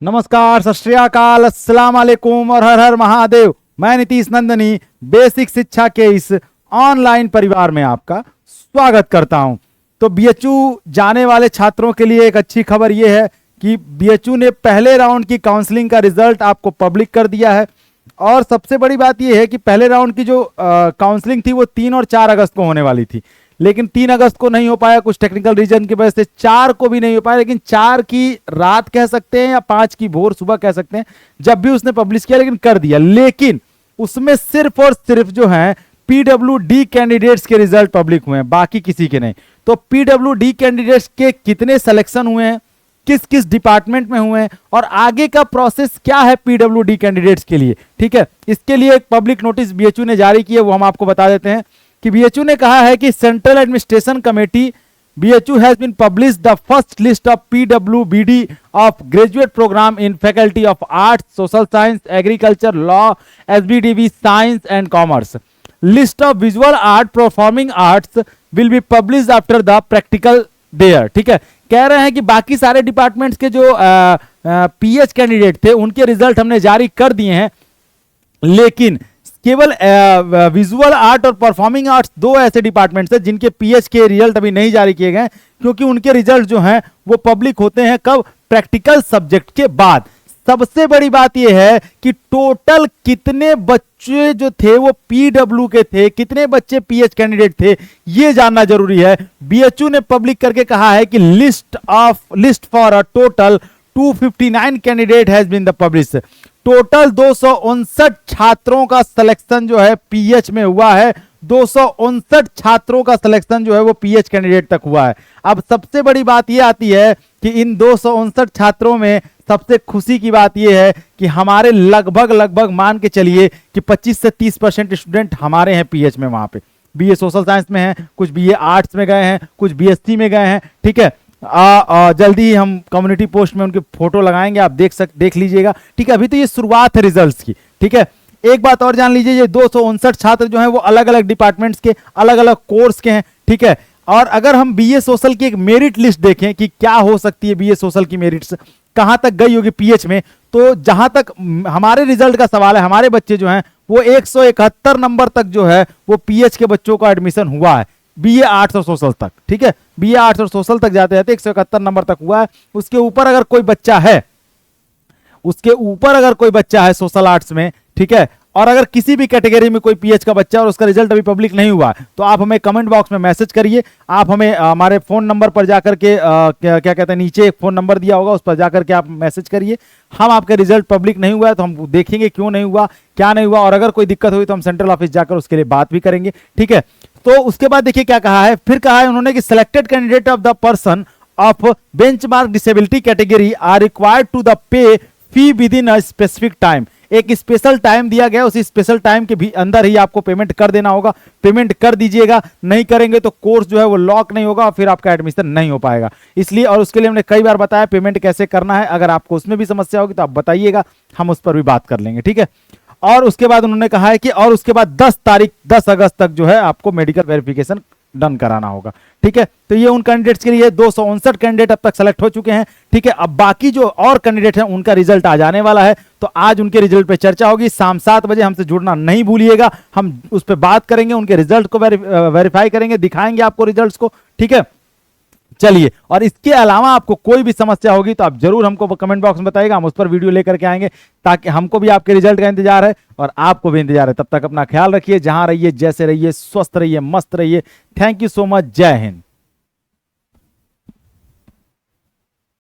नमस्कार, सत श्री अकाल, अस्सलाम वालेकुम और हर हर महादेव। मैं नीतीश नंदनी बेसिक शिक्षा के इस ऑनलाइन परिवार में आपका स्वागत करता हूं। तो बीएचयू जाने वाले छात्रों के लिए एक अच्छी खबर यह है कि बीएचयू ने पहले राउंड की काउंसलिंग का रिजल्ट आपको पब्लिक कर दिया है। और सबसे बड़ी बात यह है कि पहले राउंड की जो काउंसलिंग थी वो 3 और 4 अगस्त को होने वाली थी, लेकिन 3 अगस्त को नहीं हो पाया, कुछ टेक्निकल रीजन की वजह से 4 को भी नहीं हो पाया। लेकिन 4 की रात कह सकते हैं या 5 की भोर सुबह कह सकते हैं, जब भी उसने पब्लिश किया लेकिन कर दिया। लेकिन उसमें सिर्फ और सिर्फ जो है पीडब्ल्यूडी कैंडिडेट्स के रिजल्ट पब्लिक हुए हैं, बाकी किसी के नहीं। तो पीडब्ल्यूडी कैंडिडेट्स के कितने सिलेक्शन हुए हैं, किस किस डिपार्टमेंट में हुए हैं और आगे का प्रोसेस क्या है पीडब्ल्यूडी कैंडिडेट्स के लिए, ठीक है, इसके लिए एक पब्लिक नोटिस बीएचयू ने जारी की है, वो हम आपको बता देते हैं कि बीएचयू ने कहा है कि central administration committee BHU has been publish the first list of PWBD of graduate program in faculty of arts, social science, agriculture, law, SBDV, science and commerce. List of visual art, performing arts will be publish after the practical there. ठीक है, कह रहे हैं कि बाकी सारे departments के जो पीएच कैंडिडेट थे उनके रिजल्ट हमने जारी कर दिए हैं, लेकिन केवल विजुअल आर्ट और परफॉर्मिंग आर्ट्स 2 ऐसे डिपार्टमेंट्स हैं जिनके पीएच के रिजल्ट अभी नहीं जारी किए गए, क्योंकि उनके रिजल्ट जो हैं वो पब्लिक होते हैं कब, प्रैक्टिकल सब्जेक्ट के बाद। सबसे बड़ी बात यह है कि टोटल कितने बच्चे जो थे वो पीडब्ल्यू के थे, कितने बच्चे पीएच कैंडिडेट थे, ये जानना जरूरी है। बीएचयू ने पब्लिक करके कहा है कि list for a total 259 candidate has been the publish. Total 259 छात्रों का सिलेक्शन जो है पीएच में हुआ है, 259 छात्रों का सिलेक्शन जो है वो पीएच कैंडिडेट तक हुआ है। अब सबसे बड़ी बात यह आती है कि इन 259 छात्रों में सबसे खुशी की बात यह है कि हमारे लगभग मान के चलिए कि 25 से 30% स्टूडेंट हमारे हैं पीएच में, वहां पे बीए सोशल साइंस में हैं, कुछ बीए आर्ट्स में गए हैं, कुछ बीएससी में गए हैं। ठीक है, जल्दी ही हम कम्युनिटी पोस्ट में उनके फोटो लगाएंगे, आप देख लीजिएगा। ठीक है, अभी तो ये शुरुआत है रिजल्ट्स की। ठीक है, एक बात और जान लीजिए, ये 259 छात्र जो हैं वो अलग अलग डिपार्टमेंट्स के, अलग अलग कोर्स के हैं। ठीक है, और अगर हम बीए सोशल की एक मेरिट लिस्ट देखें कि क्या हो सकती है बीए सोशल की मेरिट्स कहां तक गई होगी पीएच में, तो जहां तक हमारे रिजल्ट का सवाल है, हमारे बच्चे जो हैं वो 171 नंबर तक जो है वो पीएच के बच्चों का एडमिशन हुआ है, बीए आर्ट्स और सोशल तक। ठीक है, बीए आर्ट्स और सोशल तक जाते जाते 171 नंबर तक हुआ है। उसके ऊपर अगर कोई बच्चा है सोशल आर्ट्स में, ठीक है, और अगर किसी भी कैटेगरी में कोई पीएच का बच्चा और उसका रिजल्ट अभी पब्लिक नहीं हुआ है, तो आप हमें कमेंट बॉक्स में मैसेज करिए। आप हमें हमारे फोन नंबर पर जाकर के क्या कहते हैं, नीचे एक फोन नंबर दिया होगा, उस पर जाकर के आप मैसेज करिए। हम आपके रिजल्ट पब्लिक नहीं हुआ है तो हम देखेंगे क्यों नहीं हुआ, क्या नहीं हुआ, और अगर कोई दिक्कत हुई तो हम सेंट्रल ऑफिस जाकर उसके लिए बात भी करेंगे। ठीक है, तो उसके बाद देखिए क्या कहा है, फिर कहा है उन्होंने कि selected candidate of the person of benchmark disability category are required to the pay fee with in a specific time. एक स्पेशल टाइम दिया गया, उसी स्पेशल टाइम के भी अंदर ही आपको पेमेंट कर देना होगा। पेमेंट कर दीजिएगा, नहीं करेंगे तो कोर्स जो है वो लॉक नहीं होगा और फिर आपका एडमिशन नहीं हो पाएगा। इसलिए, और उसके लिए हमने कई बार बताया पेमेंट कैसे करना है। अगर आपको उसमें भी समस्या होगी तो आप बताइएगा, हम उस पर भी बात कर लेंगे। ठीक है, और उसके बाद उन्होंने कहा है कि और उसके बाद 10 अगस्त तक जो है आपको मेडिकल वेरिफिकेशन डन कराना होगा। ठीक है, तो ये उन कैंडिडेट्स के लिए 259 कैंडिडेट अब तक सेलेक्ट हो चुके हैं। ठीक है, अब बाकी जो और कैंडिडेट हैं उनका रिजल्ट आ जाने वाला है, तो आज उनके रिजल्ट पे चर्चा होगी। शाम 7 बजे हमसे जुड़ना नहीं भूलिएगा, हम उस पर बात करेंगे, उनके रिजल्ट को वेरीफाई करेंगे, दिखाएंगे आपको रिजल्ट्स को। ठीक है, चलिए, और इसके अलावा आपको कोई भी समस्या होगी तो आप जरूर हमको कमेंट बॉक्स में बताइएगा, हम उस पर वीडियो लेकर के आएंगे, ताकि हमको भी आपके रिजल्ट का इंतजार है और आपको भी इंतजार है। तब तक अपना ख्याल रखिए, जहां रहिए, जैसे रहिए, स्वस्थ रहिए, मस्त रहिए। थैंक यू सो मच, जय हिंद।